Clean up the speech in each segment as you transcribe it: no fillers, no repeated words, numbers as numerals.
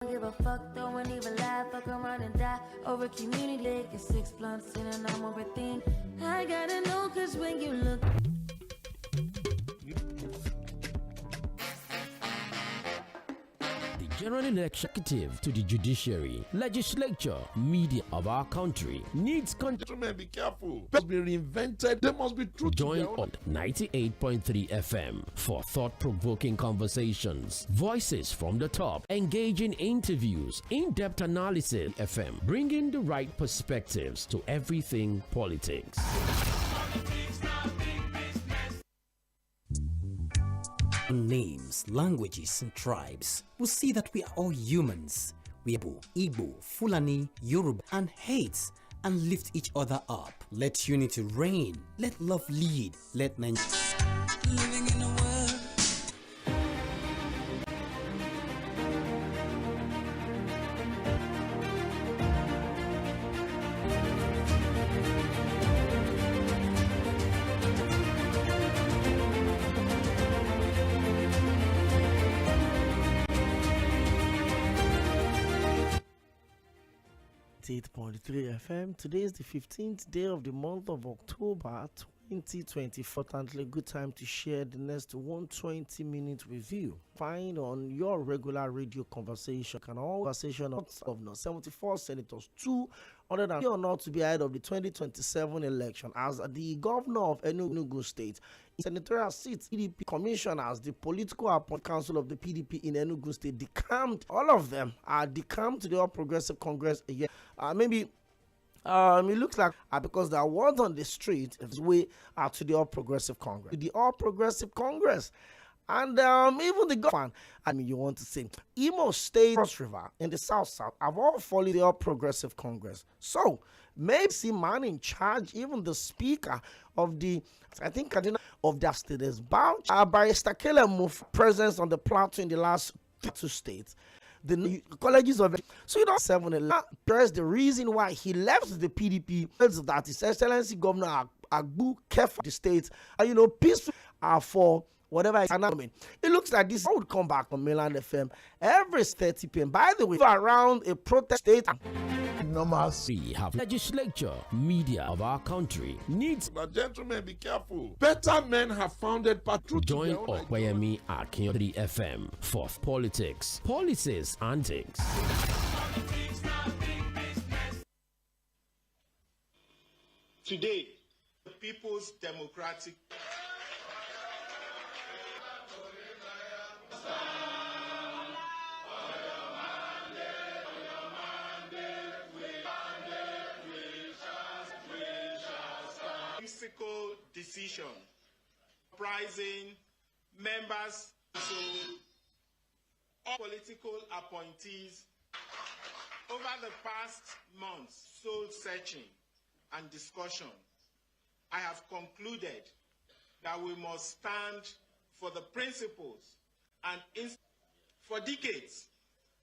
Give a fuck, don't even laugh, fuck around and die over community. Get 6 blunts in and I'm overthink. I gotta know, cause when you look. General executive to the judiciary, legislature, media of our country needs Gentlemen, be careful. Must be reinvented. They must be true. Join on 98.3 FM for thought-provoking conversations, voices from the top, engaging interviews, in-depth analysis. FM, bringing the right perspectives to everything politics. Names, languages, and tribes will see that we are all humans. We are Igbo, Fulani, Yoruba, and hate and lift each other up. Let unity reign. Let love lead. Let Nigeria. Living in a world. FM. Today is the 15th day of the month of October 2020. Fortunately, good time to share the next 120 minutes with you. Find on your regular radio conversation and all conversation of Governor 74 senators 200 or not to be ahead of the 2027 election as the governor of Enugu State. Senatorial seats, PDP commissioners, the political appointed council of the PDP in Enugu State decamped. All of them are decamped to the All Progressive Congress again. It looks like because the awards on the street is way to the All Progressive Congress. The All Progressive Congress. And even the government, you want to say, Imo State, Cross River, in the South, have all followed the All Progressive Congress. So, maybe the man in charge, even the speaker of the, of that state is bound by Stakele presence on the plateau in the last 2 states. The colleges of so you don't 7-11 press the reason why he left the PDP is that His Excellency Governor Agbu kept the state peaceful for whatever is happening. It looks like this would come back on Mainland FM every 30 p.m. By the way, around a protest state. We have legislature, media of our country needs. But gentlemen, be careful. Better men have founded patrol. Join Okwayemi at 3 FM for politics, policies, antics. Today, the People's Democratic decision comprising members to all political appointees over the past months, soul searching and discussion. I have concluded that we must stand for the principles and for decades,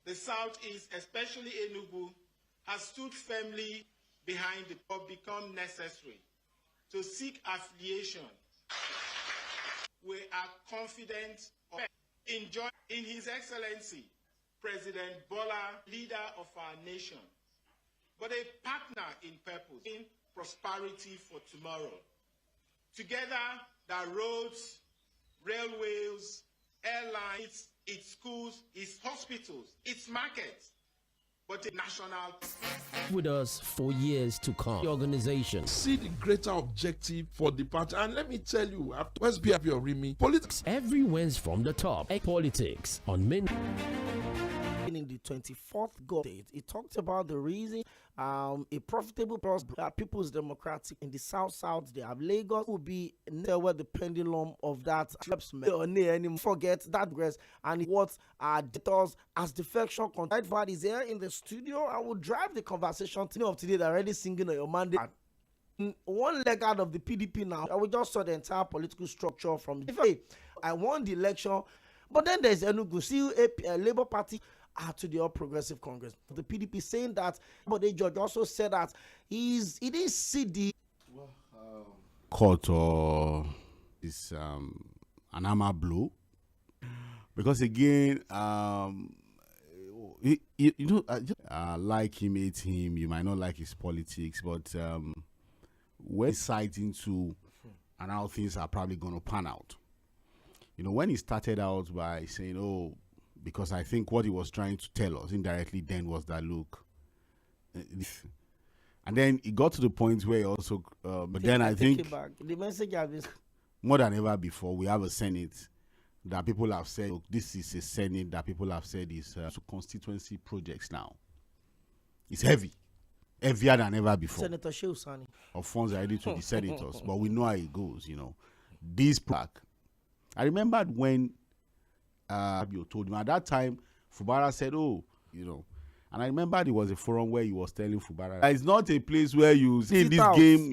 the Southeast, especially Enugu, has stood firmly behind the or become necessary to seek affiliation. We are confident of in His Excellency, President Bola, leader of our nation, but a partner in purpose, in prosperity for tomorrow. Together, the roads, railways, airlines, its schools, its hospitals, its markets, but a national with us for years to come. The organization see the greater objective for the party, and let me tell you, after let's be happy or Rimi politics every Wednesday from the top. Politics on main. In the 24th goal date, it talked about the reason a profitable People's Democratic in the South, they have Lagos will be where the pendulum of that forget that grace and what debtors as defection contact is here in the studio. I will drive the conversation of today that already singing on your mandate. One leg out of the PDP now. I will just saw the entire political structure from the I won the election, but then there's Enugu, see a Labour Party to the All Progressive Congress. The PDP saying that, but the judge also said that he didn't see the court or is an hammer blow, because again like him, hate him, you might not like his politics, but when sight into and how things are probably going to pan out. When he started out by saying, oh, because I think what he was trying to tell us indirectly then was that, look, and then it got to the point where he also, but then I think the message is more than ever before, we have a Senate that people have said, look, this is a Senate that people have said is constituency projects now. It's heavy. Heavier than ever before. Senator Shehu of funds are ready to the senators, but we know how it goes, This pack. I remembered when you told me at that time, Fubara said, oh, and I remember there was a forum where he was telling Fubara, it's not a place where you see in this game,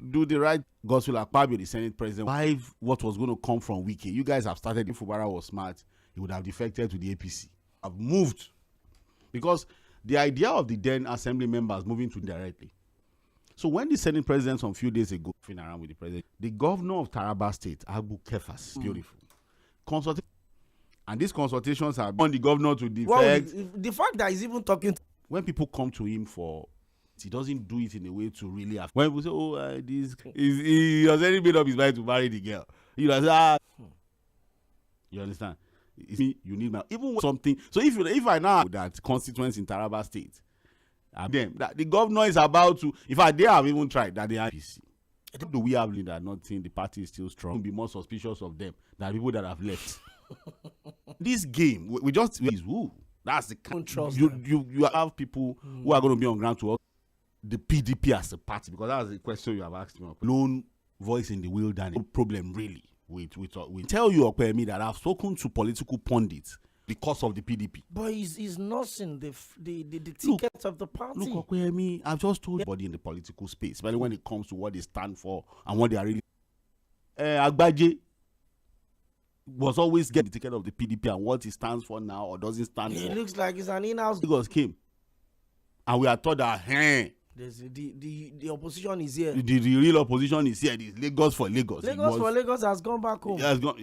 do the right. Godswill, the Senate president, what was going to come from Wike. You guys have started. If Fubara was smart, he would have defected to the APC. I've moved because the idea of the then assembly members moving to directly. So when the Senate president some few days ago, around with the president, the governor of Taraba State, 괡ᴜ beautiful, consulted, and these consultations have on the governor to defect. The fact that he's even talking, when people come to him for, he doesn't do it in a way to really have. When people say, oh, he has already made up his mind to marry the girl. You understand? You need my even something. So if I know that constituents in Taraba State, them that the governor is about to, if they have even tried that they are PC. Do we have that not think the party is still strong? Be more suspicious of them than people that have left. This game, we just is who. That's the kind. You have people who are going to be on ground to the PDP as a party, because that's the question you have asked me. Lone voice in the wilderness. No problem really. We tell you, Okwemi, that I've spoken to political pundits because of the PDP. But he's nursing the tickets of the party. Look, Okwemi, I've just told everybody in the political space, especially when it comes to what they stand for and what they are really. Agbaje was always getting the ticket of the PDP and what he stands for now or doesn't stand for. It looks like it's an in-house. Lagos came, and we are told that the opposition is here. The real opposition is here. It's Lagos for Lagos. Lagos has gone back home. Has gone.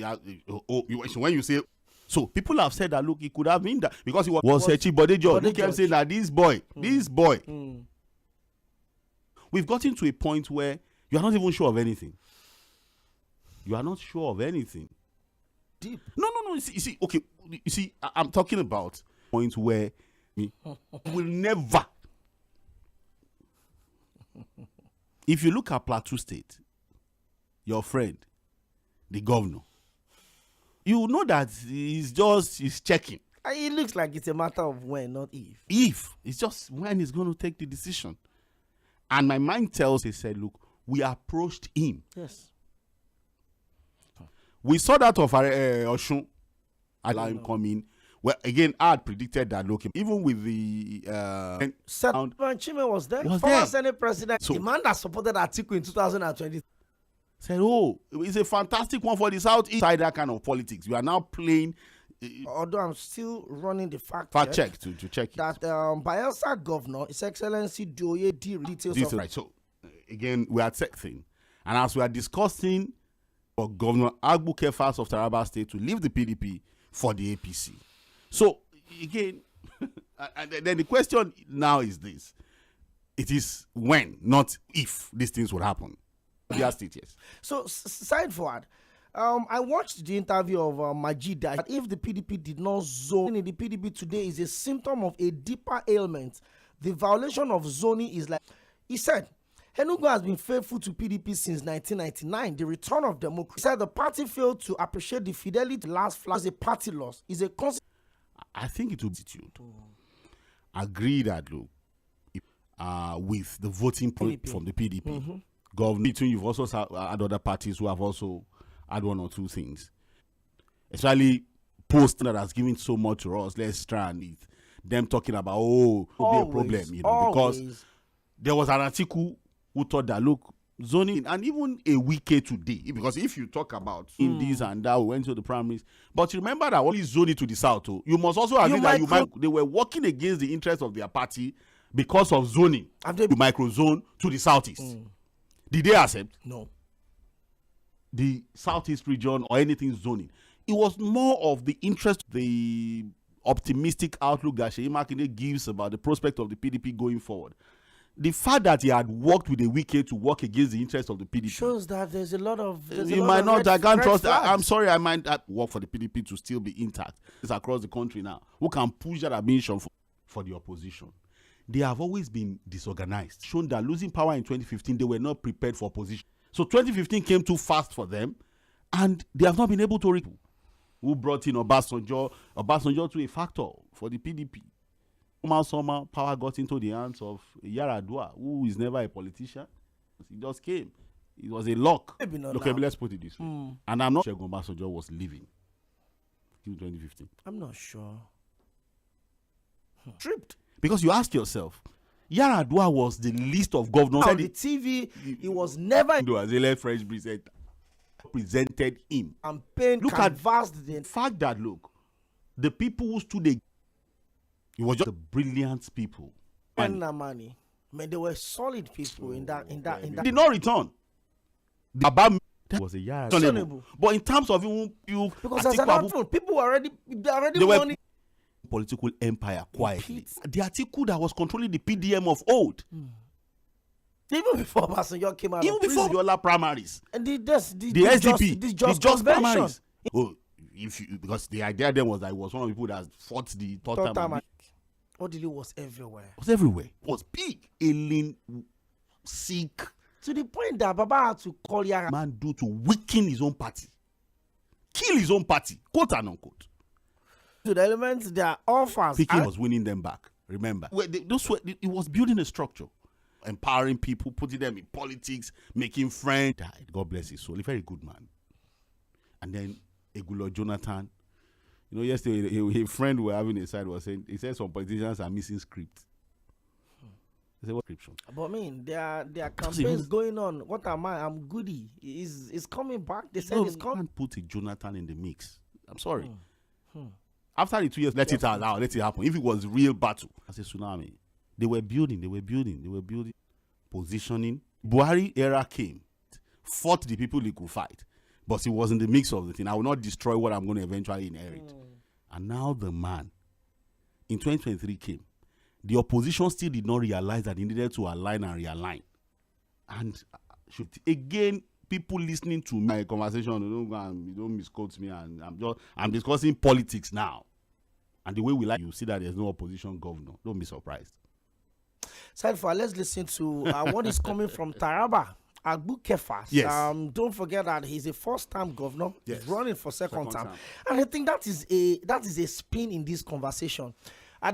When you say so, people have said that look, it could have been that because he was Echibode who kept saying that this boy. We've gotten to a point where you are not even sure of anything. You are not sure of anything. Deep. No. You see, I'm talking about point where we will never. If you look at Plateau State, your friend, the governor, you know that he's checking. It looks like it's a matter of when, not if. If. It's just when he's going to take the decision. And my mind tells, he said, look, we approached him. Yes. We saw that of Oshun, allowing him come in. Well, again, I had predicted that, look, even with the Mɪᴅ-Wᴇᴇᴜ was there. Former Senate President, the man that supported Atiku in 2020. Said, oh, it's a fantastic one for the Southeast side, that kind of politics. We are now playing. Although I'm still running the fact check to check that Bayelsa Governor, His Excellency Doye details. Right. So, again, we are checking. And as we are discussing for Governor 괡ᴜ of Taraba State to leave the PDP for the APC. So, again, and then the question now is this. It is when, not if, these things will happen. Yes. So, side forward, I watched the interview of Majid that if the PDP did not zone in the PDP today is a symptom of a deeper ailment. The violation of zoning is like, he said, Enugu has been faithful to PDP since 1999, the return of democracy. He said the party failed to appreciate the fidelity last flag as a party loss. Is a I think it will be agree that look with the voting from the PDP. Government, you've also had other parties who have also had one or two things, especially post that has given so much to us. Let's try and them talking about will be a problem, because there was an article who thought that look, zoning and even a Wike today, because if you talk about in this and that, we went to the primaries, but remember that only zoning to the south, you must also agree that they were working against the interests of their party because of zoning. The microzone to the southeast. Did they accept? No. The southeast region or anything zoning. It was more of the interest of the optimistic outlook that Seyi Makinde gives about the prospect of the PDP going forward, the fact that he had worked with a Wike to work against the interest of the PDP shows that there's a lot of. You might not. I can't trust. I'm sorry. I might work for the PDP to still be intact. It's across the country now. Who can push that ambition for the opposition? They have always been disorganized. Shown that losing power in 2015, they were not prepared for opposition. So 2015 came too fast for them, and they have not been able to. Who brought in Obasanjo to a factor for the PDP? Somehow power got into the hands of Yar'Adua, who is never a politician. He just came. It was a lock. Okay, let's put it this way. And I'm not sure Obasanjo was leaving in 2015. I'm not sure. Tripped. Because you ask yourself, Yar'Adua was the least of governors. On the TV, he was never. As a French presenter presented him. Campaign look at the fact that the people who stood against. It was just the brilliant people. And money. I mean, they were solid people in that. They did not return. That was a Yar'Adua. But in terms of you because as an outflow, people were already money. Political empire quietly. The article that was controlling the PDM of old. Even before Obasanjo came out. Even before the primaries. And the SDP, the just primaries. Oh, because the idea then was that it was one of the people that fought the third time. Odili was everywhere. It was everywhere. It was big. Ailing, sick. To the point that Baba had to call Yara. Man do to weaken his own party. Kill his own party. Quote and unquote. To the elements, their offers. Picking was winning them back. Remember. It was building a structure. Empowering people, putting them in politics, making friends. Died. God bless his soul. A very good man. And then Egulo Jonathan. You know, yesterday, a friend we were having inside was saying, he said some politicians are missing script. He said, what scription? But I mean, there are campaigns going on. What am I? I'm goody. Is coming back. They said it's coming. Can't put a Jonathan in the mix. I'm sorry. After the 2 years, let it out now. Let it happen. If it was real battle, as a tsunami, they were building. Positioning. Buhari era came, fought the people he could fight. But it was in the mix of the thing. I will not destroy what I'm going to eventually inherit. And now the man, in 2023 came. The opposition still did not realize that he needed to align and realign. And again, people listening to my conversation, you don't misquote me. And I'm discussing politics now. And the way we like, you see that there's no opposition governor. Don't be surprised. Saifa, let's listen to what is coming from Taraba. Agbu-Kefas. Yes. Don't forget that he's a first-time governor. Yes. He's running for second time. And I think that is a spin in this conversation.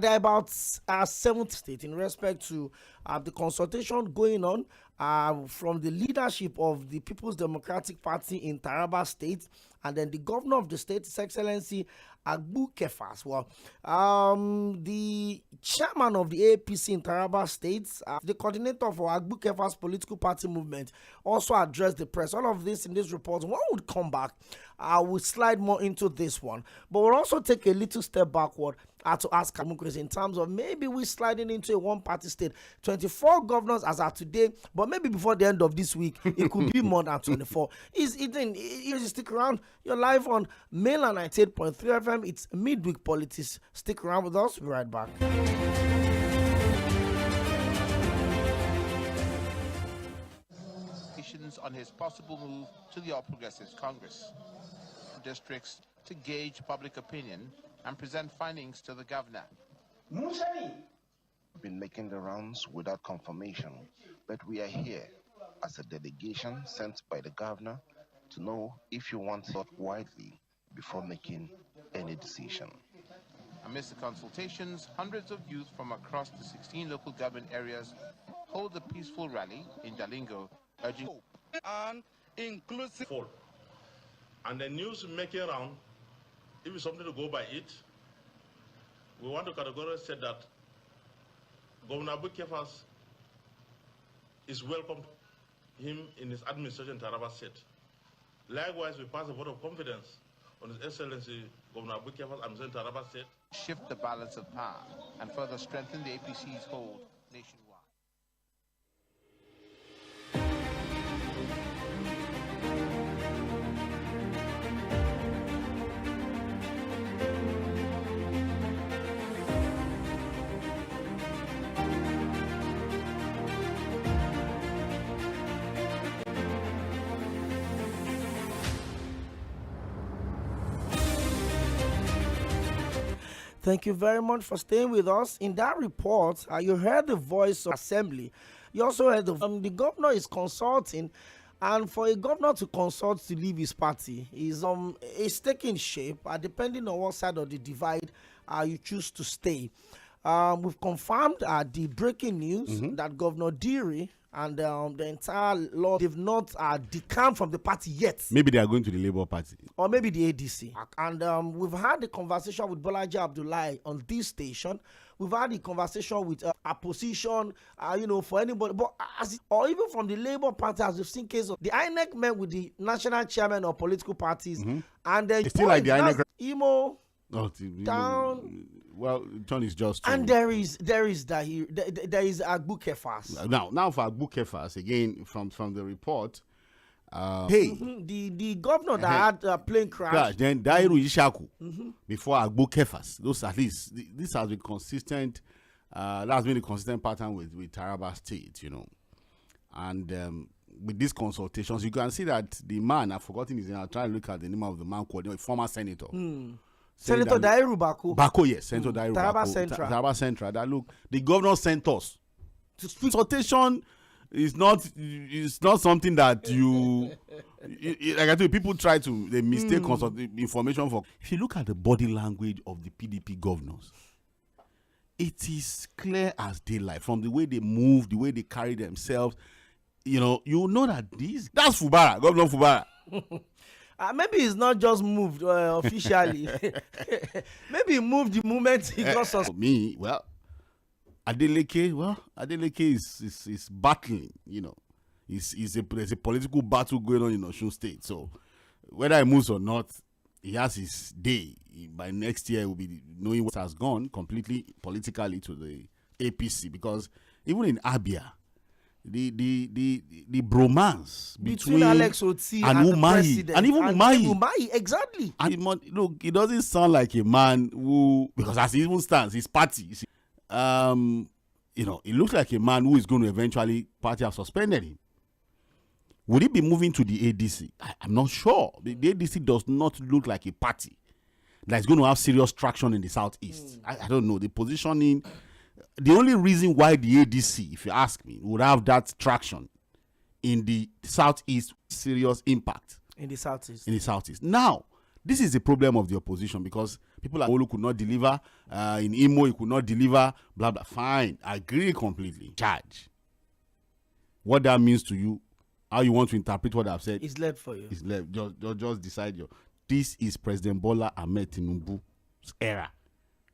There are about 7th state in respect to the consultation going on from the leadership of the People's Democratic Party in Taraba State, and then the governor of the state, His Excellency Agbu-Kefas. Well, the chairman of the APC in Taraba State, the coordinator for Agbu-Kefas political party movement, also addressed the press. All of this in this report. One would come back. I will slide more into this one, but we'll also take a little step backward to ask Kamukris in terms of maybe we're sliding into a one-party state. 24 governors as of today, but maybe before the end of this week, it could be more than 24. Stick around. You're live on Mainland 98.3 FM. It's midweek politics. Stick around with us. We'll be right back. On his possible move to the All Progressives Congress districts to gauge public opinion and present findings to the governor. Been making the rounds without confirmation, but we are here as a delegation sent by the governor to know if you want to thought widely before making any decision. Amidst the consultations, hundreds of youth from across the 16 local government areas hold a peaceful rally in Jalingo, urging hope and inclusive. And the news making around, if it's something to go by it, we want to categorically say that Governor Agbu-Kefas is welcome him in his administration in Taraba State. Likewise, we pass a vote of confidence on His Excellency Governor Agbu-Kefas administration in Taraba State. Shift the balance of power and further strengthen the APC's hold nationwide. Thank you very much for staying with us. In that report, you heard the voice of assembly. You also heard the governor is consulting, and for a governor to consult to leave his party is taking shape depending on what side of the divide you choose to stay. We've confirmed the breaking news that Governor Diri and the entire law, they've not decamped from the party yet. Maybe they are going to the Labour Party. Or maybe the ADC. And we've had a conversation with Bolaji Abdullahi on this station. We've had a conversation with opposition, for anybody. But or even from the Labour Party, as we've seen cases of the INEC met with the national chairman of political parties. And then it's still like the INEC. Imo down. Well, John is just. And there is Agbu-Kefas. Now for Agbu-Kefas, again from the report. The governor that had a plane crash. Then Dairu Ishaku before Agbu-Kefas. Those at least this has been consistent. That's been a consistent pattern with Taraba State, and with these consultations, you can see that the man, I've forgotten his name. I'll try to look at the name of the man called a former senator. Senator Dairu Bako. Bako, yes, Senator Dairu Taraba Bako. Central. Taraba Central. That look, the governor sent us. Consultation is not something that you like. I tell you, people try to they mistake information for. If you look at the body language of the PDP governors, it is clear as daylight from the way they move, the way they carry themselves. You know that that's Fubara, Governor Fubara. Maybe he's not just moved officially. Maybe he moved the moment he got suspended. Me, Adeleke is battling, there's a political battle going on in Osun State. So whether he moves or not, he has his day. By next year, he will be knowing what has gone completely politically to the APC. Because even in Abia, the bromance between Alex Oti and Umahi, the president, and even Umahi, exactly. And look, he doesn't sound like a man who, because as he even stands, his party, it looks like a man who is going to eventually party have suspended him. Would he be moving to the ADC? I'm not sure. The ADC does not look like a party that's going to have serious traction in the southeast. I don't know the positioning. The only reason why the ADC, if you ask me, would have that traction in the southeast, serious impact in the southeast. Now, this is the problem of the opposition because people like Olu could not deliver, in Imo he could not deliver, blah blah. Fine, I agree completely. Charge. What that means to you, how you want to interpret what I've said, it's left for you. It's left. Just decide. This is President Bola Ahmed Tinubu's era,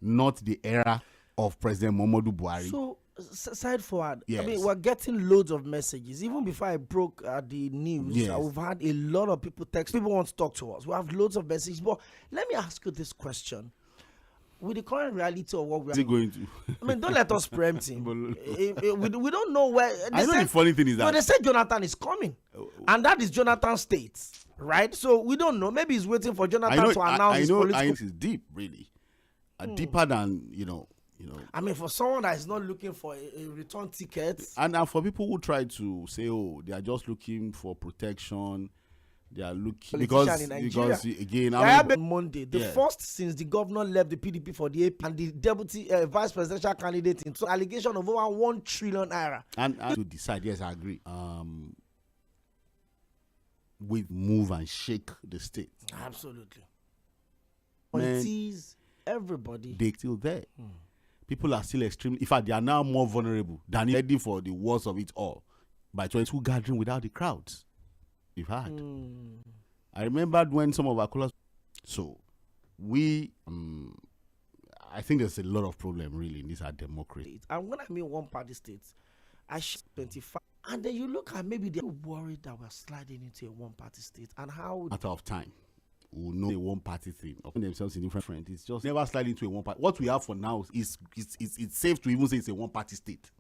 not the era of President Muhammadu Buhari. So, side forward, yes. I mean, we're getting loads of messages. Even before I broke the news, yes. We've had a lot of people text. People want to talk to us. We have loads of messages. But let me ask you this question. With the current reality of what we're going to, I mean, don't let us preempt him. We don't know where. I know the funny thing is that they said Jonathan is coming, and that is Jonathan States, right? So we don't know. Maybe he's waiting for Jonathan to announce his political. I know it's deep, really, deeper than I mean, for someone that is not looking for a return ticket, and for people who try to say, they are just looking for protection. They are looking because again, Monday, the first since the governor left the PDP for the AP and the deputy vice presidential candidate into allegation of over 1 trillion naira. And to decide, yes, I agree. With move and shake the state. Absolutely. Appointees, everybody. They're still there. People are still extremely. In fact, they are now more vulnerable than ready for the worst of it all. By 22 gathering without the crowds we've had. I remembered when some of our callers. So we, I think there's a lot of problem really in this our democracy. And when I mean one party states, I 25. And then you look at maybe they're worried that we're sliding into a one party state and how. Matter of time. We'll know a one party thing. Open themselves in different friends. It's just never slide into a one party. What we have for now is it's safe to even say it's a one party state.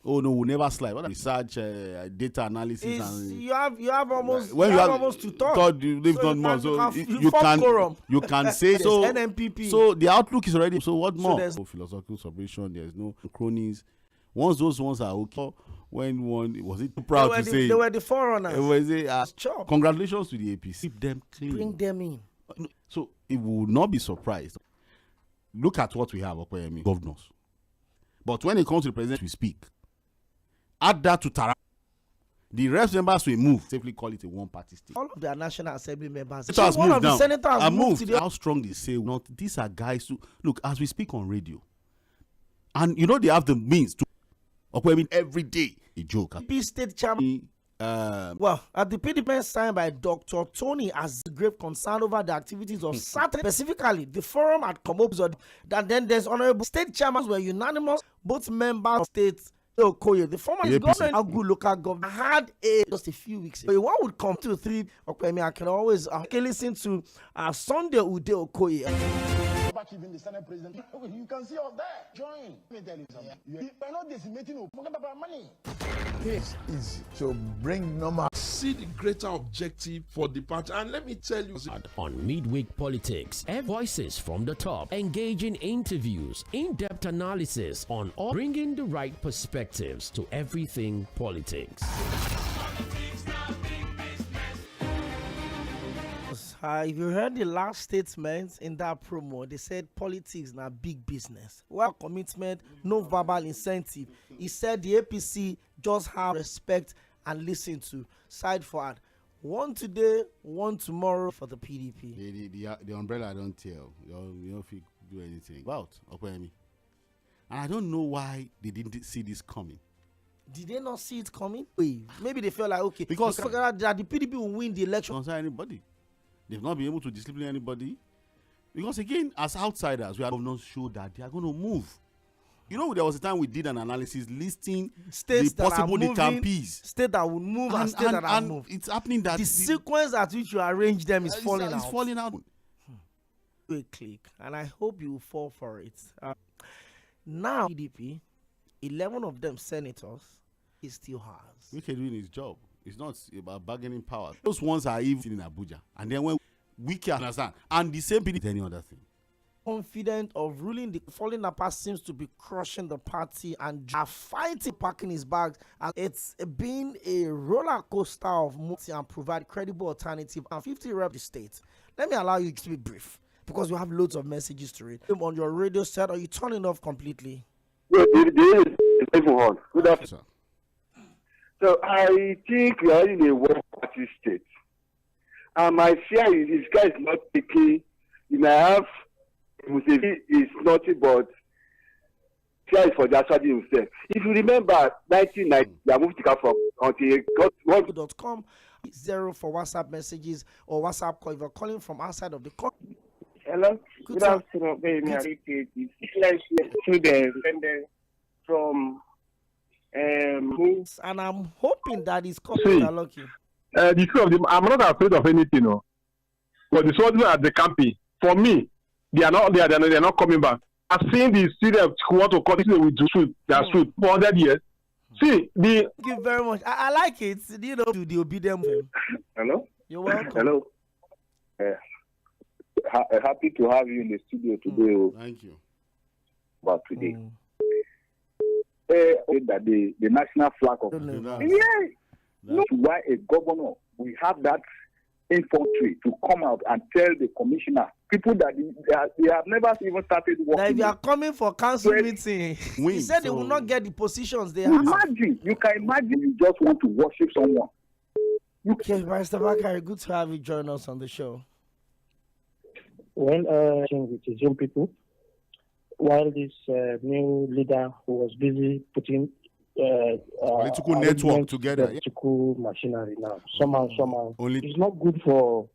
Oh no, we'll never slide. What research, data analysis, and you have almost when you have almost to talk. You can say so. NMPP. So the outlook is already. So what more? No philosophical subversion. There's no cronies. Once those ones are okay. When one was it too proud to say they were the forerunners. Was it? Congratulations to the APC. Keep them clean. Bring them in. So it will not be surprised look at what we have, governors. But when it comes to the president, we speak. Add that to Tara. The rest members will move. Safely call it a one-party state. All of the National Assembly members. Senators One of down. the senators I moved to the. How strong they say not. These are guys who look as we speak on radio, and they have the means to. Every day a joke. PDP state chairman. Well, at the PDP signed by Dr. Tony has grave concern over the activities of certain, specifically the forum at Komobzo. That then there's honorable state chairmen were unanimous. Both members of states. Okoye, the former governor of good local government, had just a few weeks ago. One would come to three. Okay, I can always listen to Sunday Ude Okoye. Back even the Senate president, you can see all that. Join. Let me tell you something. We're not decimating. Forget about money. It's easy to bring normal. See the greater objective for the party, and let me tell you. On Midweek Politics, voices from the top, engaging interviews, in-depth analysis on all, bringing the right perspectives to everything politics. If you heard the last statement in that promo, they said politics na big business. Well, commitment, no verbal incentive. He said the APC just have respect and listen to. Side forward, one today, one tomorrow for the PDP. The umbrella don't tell. You don't feel do anything about Okwemi. And I don't know why they didn't see this coming. Did they not see it coming? Wait, maybe they felt like okay because that the PDP will win the election. Don't say anybody. They've not been able to discipline anybody. Because again, as outsiders, we are governors show that they are going to move. There was a time we did an analysis listing states the possible decampees. State that would move and state that have moved. It's happening that the sequence at which you arrange them is falling out. It's falling out. Wait, click. And I hope you fall for it. Now, PDP, 11 of them senators, he still has. We can doing his job. It's not about bargaining power. Those ones are even in Abuja. And then when we can understand, and the same PDP, any other thing. Confident of ruling, the falling apart seems to be crushing the party and are fighting, packing his bags. And it's been a roller coaster of multi and provide credible alternative and 50 rep the state. Let me allow you to be brief because you have loads of messages to read. On your radio set, are you turning off completely? Good afternoon, sir. So I think we are in a one-party state. And my fear is this guy is not taking, it's nothing but fear is for the Asadi himself. If you remember, 1990, they moved to from until .com 0 for WhatsApp messages or WhatsApp call if you're calling from outside of the country. Hello? Good afternoon, from and I'm hoping that his companies are lucky. The two of them, I'm not afraid of anything, no. But the soldiers at the camping, for me, they are not there. They're not coming back. I've seen the students who want to continue with the shoot. They are shoot for 100 years. See the. Thank you very much. I like it. To the obedient. Hello. You're welcome. Hello. Happy to have you in the studio today. Thank you. But today. That the national flag of look why a governor we have that infantry to come out and tell the commissioner people that they have never even started working. Now if you are coming for council meeting, he said they will not get the positions they have. You can imagine you just want to worship someone. Okay, Mr. Bakari, good to have you join us on the show. Well, with his young people, while this new leader who was busy putting political network together, political machinery now. Somehow, it's not good for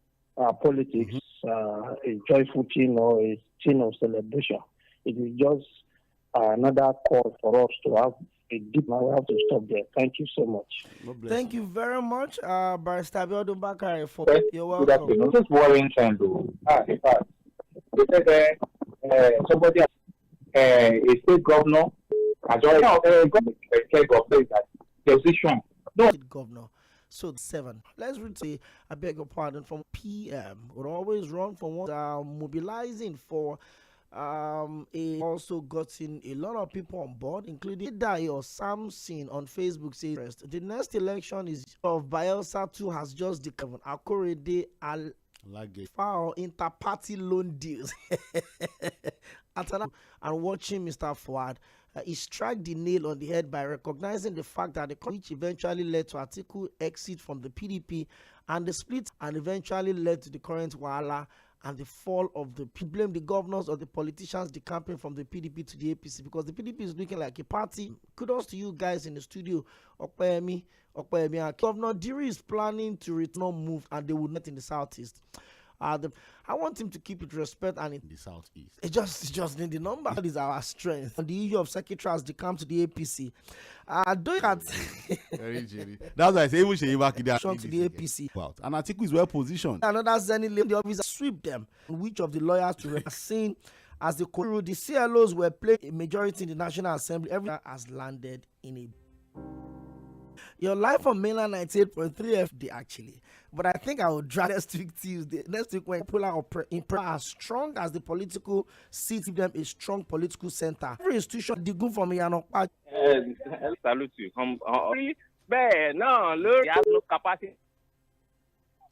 politics, a joyful thing or a thing of celebration. It is just another call for us to have a deep. Now we have to stop there. Thank you so much. Thank you very much, Barrister Abiodun Bakari. You're welcome. Good afternoon. This is worrying time, though. In fact, they said somebody, a state governor, governor. So 7. Let's read. Say, I beg your pardon. From PM, would always run for one. Mobilizing for. Also gotten a lot of people on board, including Dai or Samson on Facebook. Says the next election is of Bayelsa 2 has just declared Akorede Al. File inter-party loan deals. And watching Mr. Fuad, he struck the nail on the head by recognizing the fact that the which eventually led to Atiku exit from the PDP and the split, and eventually led to the current Wahala and the fall of the blame the governors or the politicians decamping from the PDP to the APC, because the PDP is looking like a party. Kudos to you guys in the studio. Okoyemi. Governor Diri is planning to return move, and they would not in the southeast. I want him to keep it respect and in the southeast. It just need the number. That is our strength. On the issue of secretaries, they come to the APC. Doing that. Very jelly. That's why I say even to the APC. Wow. And Atiku is well positioned. Another Zenny the officer sweep them. Which of the lawyers to seen as the CLOs were playing a majority in the National Assembly. Everyone has landed in a. Your life on mainland 98.3 FD actually. But I think I will drag next week Tuesday. Next week when people are as strong as the political seat, give them a strong political center. Every institution, the good for me, and salute you. No, look, you have no capacity.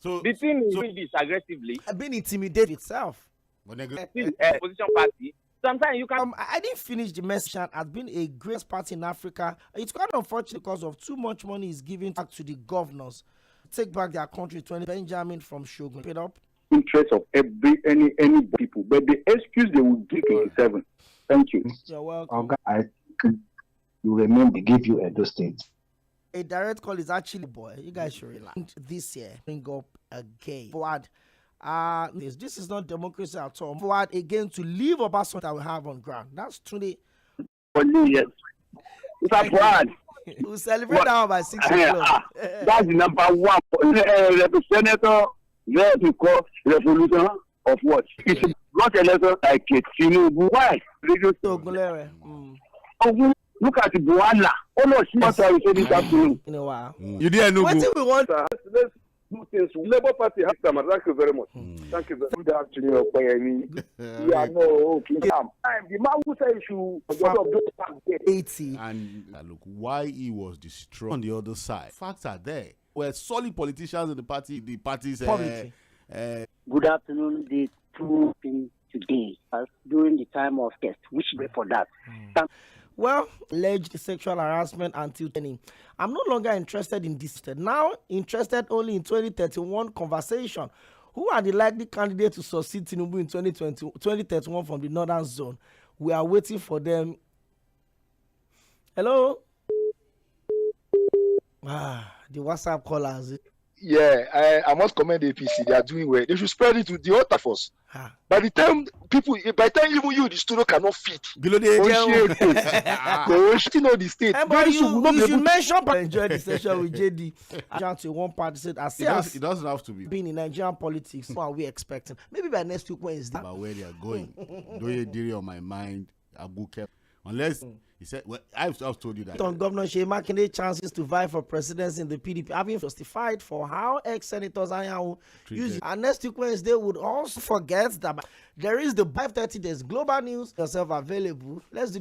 So the thing is doing this aggressively. I've been intimidated itself. Opposition party. Sometimes you can. I didn't finish the message. Has been a great party in Africa. It's quite unfortunate because of too much money is given back to the governors. Take back their country. 20 Benjamin from Shogun. Paid up. Interest of any people, but the excuse they will give 27. Thank you. You're welcome. I think you remember they give you Edo State. A direct call is actually boy. You guys should relax. This year, bring up again. Forward. This is not democracy at all. Forward again to leave Obasanjo that we have on ground. That's today. Yes. Mr. Fuad. We'll celebrate that by 6 o'clock. That's the number one representative there to call revolution of what? It's not a letter like it. Why? Look at the Buana. Oh no, she must have said this afternoon. In a while. You didn't know. What do we want? Let's do things. Labour Party has come. Thank you very much. Thank you very much. Good afternoon, Okoyemi. Yeah, no, okay. The man who said you should 80. And look, why he was destroyed on the other side. Facts are there. We're solid politicians in the party. The parties. Good afternoon. The two things today during the time of test. Which way for that? Well, alleged sexual harassment until training. I'm no longer interested in this. Now interested only in 2031 conversation. Who are the likely candidates to succeed Tinubu in 2031 from the northern zone? We are waiting for them. Hello? The WhatsApp callers. Yeah, I must commend the APC. They are doing well. They should spread it to the other force. By the time even you, the studio cannot fit. Below the the state. But you should mention enjoy the session with JD. To one party said, it doesn't have to be being in Nigerian politics. What are we expecting? Maybe by next week Wednesday. About where they are going. Doye on my mind. Abu kept unless. He said, well, I've told you that. On Governor Shemakinde chances to vie for presidency in the PDP, having justified for how ex-senators use it. And next week Wednesday would also forget that there is the 5:30 days global news yourself available. Let's do